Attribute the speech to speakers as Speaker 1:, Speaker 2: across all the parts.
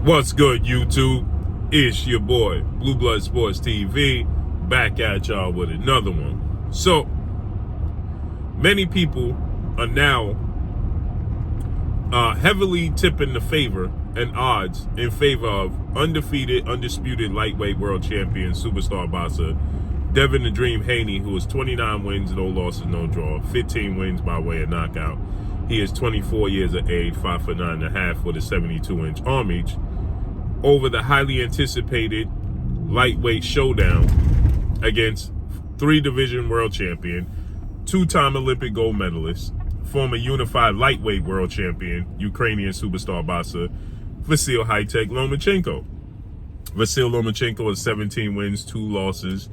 Speaker 1: What's good, YouTube? It's your boy, Blue Blood Sports TV, back at y'all with another one. So, many people are now heavily tipping the favor and odds in favor of undefeated, undisputed lightweight world champion, superstar boxer, Devin the Dream Haney, who is 29 wins, no losses, no draw, 15 wins by way of knockout. He is 24 years of age, 5'9.5" with a 72-inch arm reach, over the highly anticipated lightweight showdown against three-division world champion, two-time Olympic gold medalist, former unified lightweight world champion, Ukrainian superstar boxer, Vasily Lomachenko. Vasily Lomachenko has 17 wins, 2 losses,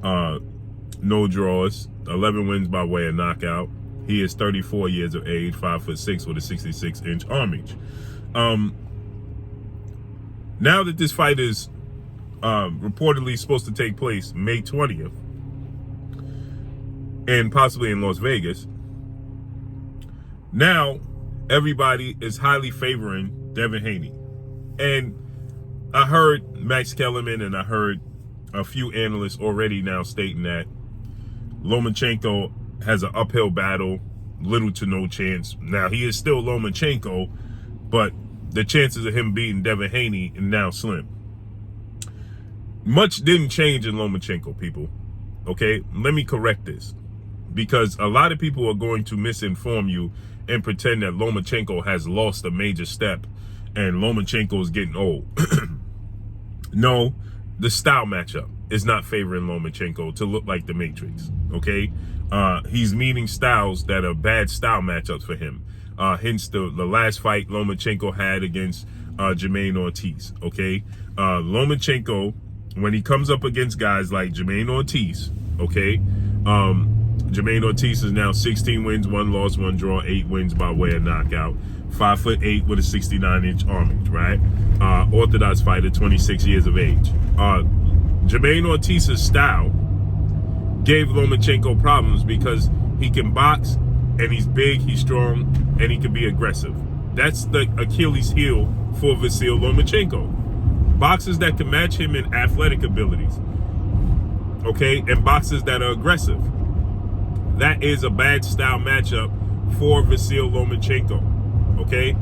Speaker 1: no draws, 11 wins by way of knockout. He is 34 years of age, 5'6" with a 66-inch arm reach. Now that this fight is reportedly supposed to take place May 20th, and possibly in Las Vegas, now everybody is highly favoring Devin Haney. And I heard Max Kellerman and I heard a few analysts already now stating that Lomachenko has an uphill battle, little to no chance. Now, he is still Lomachenko, but the chances of him beating Devin Haney are now slim. Much didn't change in Lomachenko, people. Okay, let me correct this, because a lot of people are going to misinform you and pretend that Lomachenko has lost a major step and Lomachenko is getting old. No, the style matchup is not favoring Lomachenko to look like the Matrix. Okay, he's meeting styles that are bad style matchups for him. Hence the last fight Lomachenko had against Jermaine Ortiz. Okay, Lomachenko, when he comes up against guys like Jermaine Ortiz, okay, Jermaine Ortiz is now 16 wins, 1 loss, 1 draw, 8 wins by way of knockout. 5'8" with a 69-inch arm reach, right? Orthodox fighter, 26 years of age. Jermaine Ortiz's style gave Lomachenko problems because he can box, and he's big, he's strong, and he can be aggressive. That's the Achilles heel for Vasily Lomachenko. Boxers that can match him in athletic abilities, okay, and boxers that are aggressive. That is a bad style matchup for Vasily Lomachenko, okay?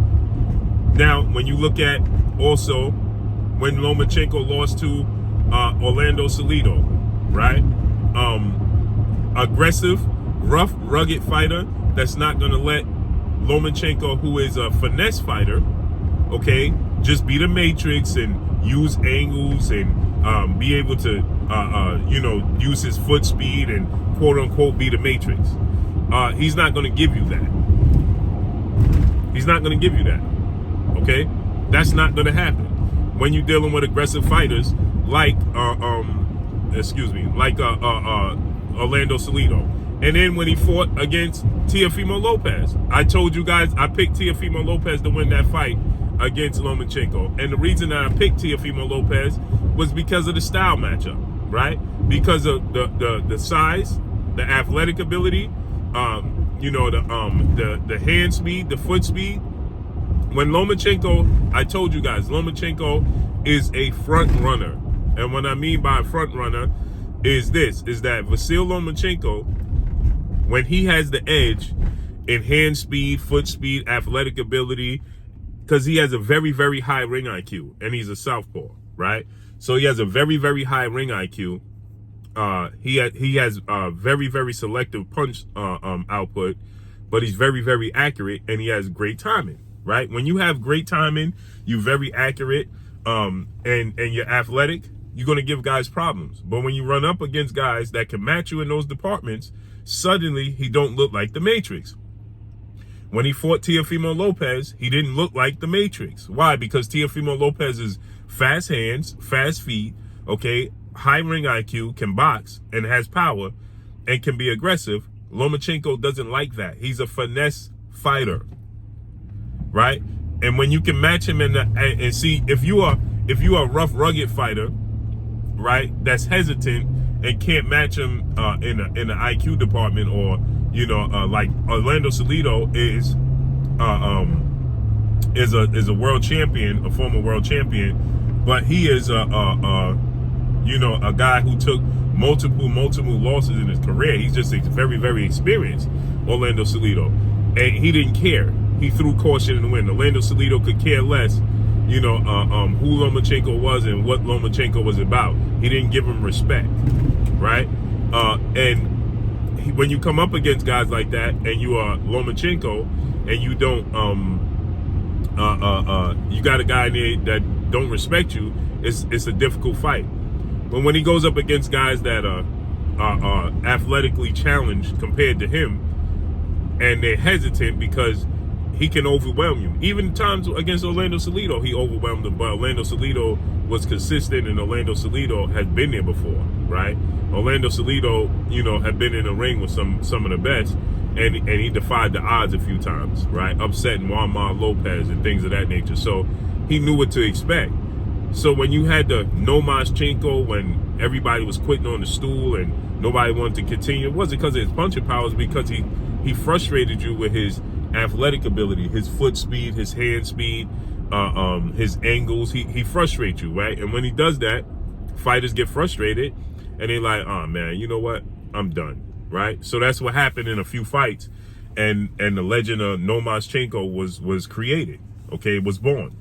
Speaker 1: Now, when you look at also when Lomachenko lost to Orlando Salido, right? Aggressive, rough, rugged fighter that's not going to let Lomachenko, who is a finesse fighter, okay, just be the Matrix and use angles and be able to, use his foot speed and quote unquote be the Matrix. He's not going to give you that. He's not going to give you that. Okay, that's not going to happen when you're dealing with aggressive fighters like Orlando Salido. And then when he fought against Teofimo Lopez, I told you guys I picked Teofimo Lopez to win that fight against Lomachenko. And the reason that I picked Teofimo Lopez was because of the style matchup, right? Because of the size, the athletic ability, the hand speed, the foot speed. When Lomachenko, I told you guys, Lomachenko is a front runner. And what I mean by a front runner is that Vasily Lomachenko, when he has the edge in hand speed, foot speed, athletic ability, because he has a very, very high ring IQ, and he's a southpaw, right? So he has a very, very high ring IQ. He has very, very selective punch output, but he's very, very accurate, and he has great timing, right? When you have great timing, you're very accurate, and you're athletic, you're going to give guys problems. But when you run up against guys that can match you in those departments, suddenly he don't look like the Matrix. When he fought Teofimo Lopez, he didn't look like the Matrix. Why? Because Teofimo Lopez is fast hands, fast feet, okay, high ring IQ, can box, and has power, and can be aggressive. Lomachenko doesn't like that. He's a finesse fighter, right? And when you can match him and see, if you are a rough, rugged fighter, right, that's hesitant and can't match him in the IQ department, or like Orlando Salido is is a world champion, a former world champion, but he is a guy who took multiple losses in his career. He's just very, very experienced, Orlando Salido, and he didn't care. He threw caution in the wind. Orlando Salido could care less, who Lomachenko was and what Lomachenko was about. He didn't give him respect, right? When you come up against guys like that, and you are Lomachenko, and you don't, you got a guy there that don't respect you, it's a difficult fight. But when he goes up against guys that are athletically challenged compared to him, and they're hesitant because he can overwhelm you. Even times against Orlando Salido, he overwhelmed him, but Orlando Salido was consistent, and Orlando Salido had been there before, right? Orlando Salido, had been in the ring with some of the best, and he defied the odds a few times, right? Upsetting Juan Lopez and things of that nature. So he knew what to expect. So when you had the Lomachenko, when everybody was quitting on the stool and nobody wanted to continue, it wasn't because of his punching powers, because he frustrated you with his athletic ability, his foot speed, his hand speed, his angles. He frustrates you, right? And when he does that, fighters get frustrated and they're like, oh man, you know what? I'm done, right? So that's what happened in a few fights, and the legend of Lomachenko was created, okay? It was born.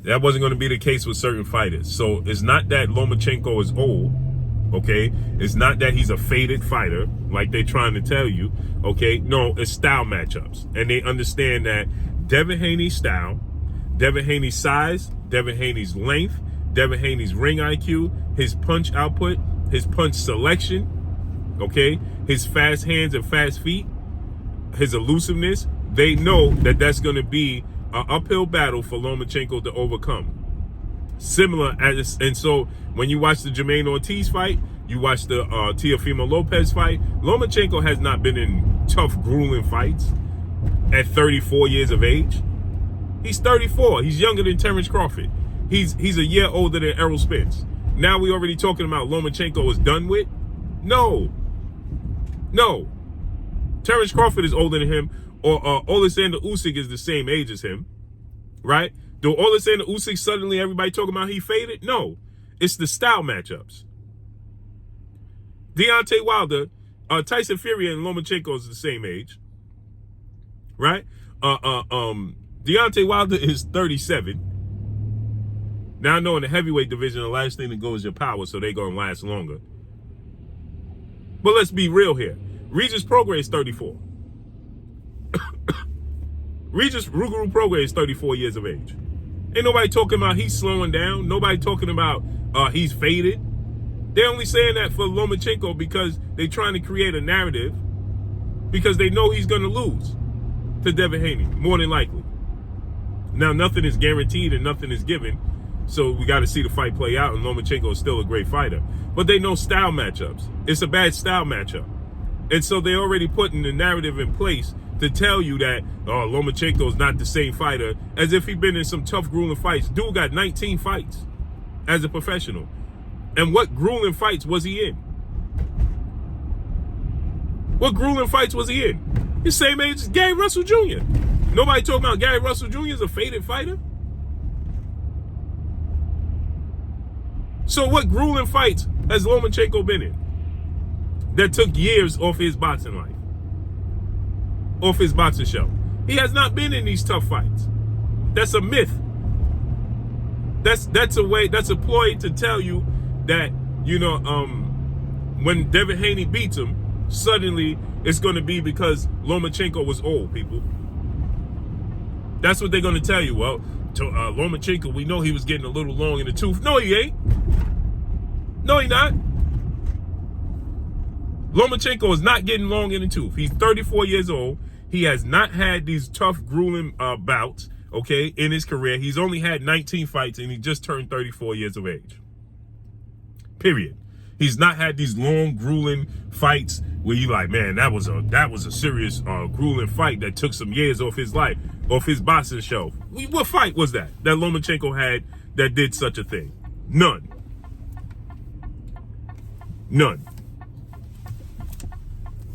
Speaker 1: That wasn't going to be the case with certain fighters. So it's not that Lomachenko is old, okay? It's not that he's a faded fighter, like they're trying to tell you, okay? No, it's style matchups. And they understand that Devin Haney's style, Devin Haney's size, Devin Haney's length, Devin Haney's ring IQ, his punch output, his punch selection, okay? His fast hands and fast feet, his elusiveness, they know that that's going to be an uphill battle for Lomachenko to overcome. And so when you watch the Jermaine Ortiz fight, you watch the Teofimo Lopez fight, Lomachenko has not been in tough, grueling fights at 34 years of age. He's 34. He's younger than Terrence Crawford. He's a year older than Errol Spence. Now we already talking about Lomachenko is done with? No. Terrence Crawford is older than him, or Alexander Usyk is the same age as him, right? Do Alexander Usyk suddenly everybody talking about he faded? No. It's the style matchups. Deontay Wilder, Tyson Fury and Lomachenko is the same age, right? Deontay Wilder is 37. Now I know in the heavyweight division, the last thing that goes is your power, so they're going to last longer. But let's be real here. Regis Prograis is 34. Regis Ruguru Prograis is 34 years of age. Ain't nobody talking about he's slowing down. Nobody talking about he's faded. They're only saying that for Lomachenko because they're trying to create a narrative, because they know he's going to lose to Devin Haney, more than likely. Now, nothing is guaranteed and nothing is given, so we got to see the fight play out, and Lomachenko is still a great fighter. But they know style matchups. It's a bad style matchup. And so they're already putting the narrative in place to tell you that, Lomachenko is not the same fighter, as if he'd been in some tough, grueling fights. Dude got 19 fights as a professional. And what grueling fights was he in? What grueling fights was he in? His same age as Gary Russell Jr. Nobody talking about Gary Russell Jr. as a faded fighter? So what grueling fights has Lomachenko been in that took years off his boxing life, off his boxing show? He has not been in these tough fights. That's a myth. That's a ploy to tell you that, when Devin Haney beats him, suddenly it's going to be because Lomachenko was old, people. That's what they're going to tell you. Well, Lomachenko, we know he was getting a little long in the tooth. No, he ain't. No, he not. Lomachenko is not getting long in the tooth. He's 34 years old. He has not had these tough, grueling bouts, okay, in his career. He's only had 19 fights, and he just turned 34 years of age. Period. He's not had these long, grueling fights where you like, man, that was a serious, grueling fight that took some years off his life, off his boxing show. What fight was that Lomachenko had that did such a thing? None.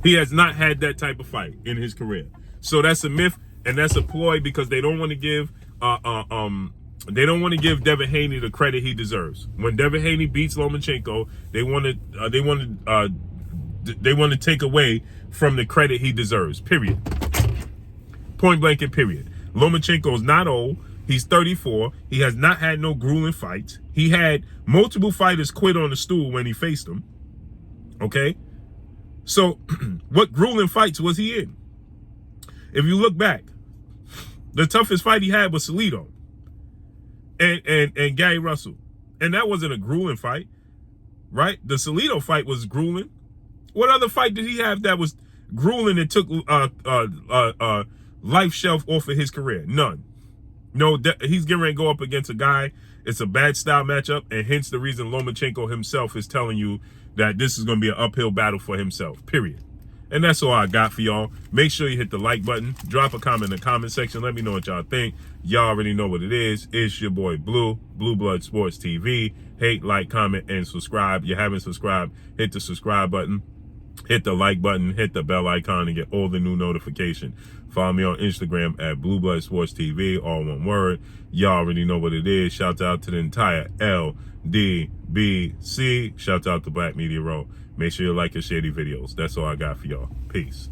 Speaker 1: He has not had that type of fight in his career. So that's a myth, and that's a ploy because they don't want to give Devin Haney the credit he deserves. When Devin Haney beats Lomachenko, they want to take away from the credit he deserves. Period. Point blank and period. Lomachenko is not old. He's 34. He has not had no grueling fights. He had multiple fighters quit on the stool when he faced him. Okay? So, what grueling fights was he in? If you look back, the toughest fight he had was Salido and Gary Russell. And that wasn't a grueling fight, right? The Salido fight was grueling. What other fight did he have that was grueling and took life shelf off of his career? None. No, he's getting ready to go up against a guy. It's a bad style matchup, and hence the reason Lomachenko himself is telling you that this is going to be an uphill battle for himself, period. And that's all I got for y'all. Make sure you hit the like button. Drop a comment in the comment section. Let me know what y'all think. Y'all already know what it is. It's your boy Blue Blood Sports TV. Hate, like, comment, and subscribe. You haven't subscribed, hit the subscribe button. Hit the like button, hit the bell icon, and get all the new notifications. Follow me on Instagram at Blue Blood Sports TV, all one word. Y'all already know what it is. Shout out to the entire LDBC. Shout out to Black Media Row. Make sure you like and share these videos. That's all I got for y'all. Peace.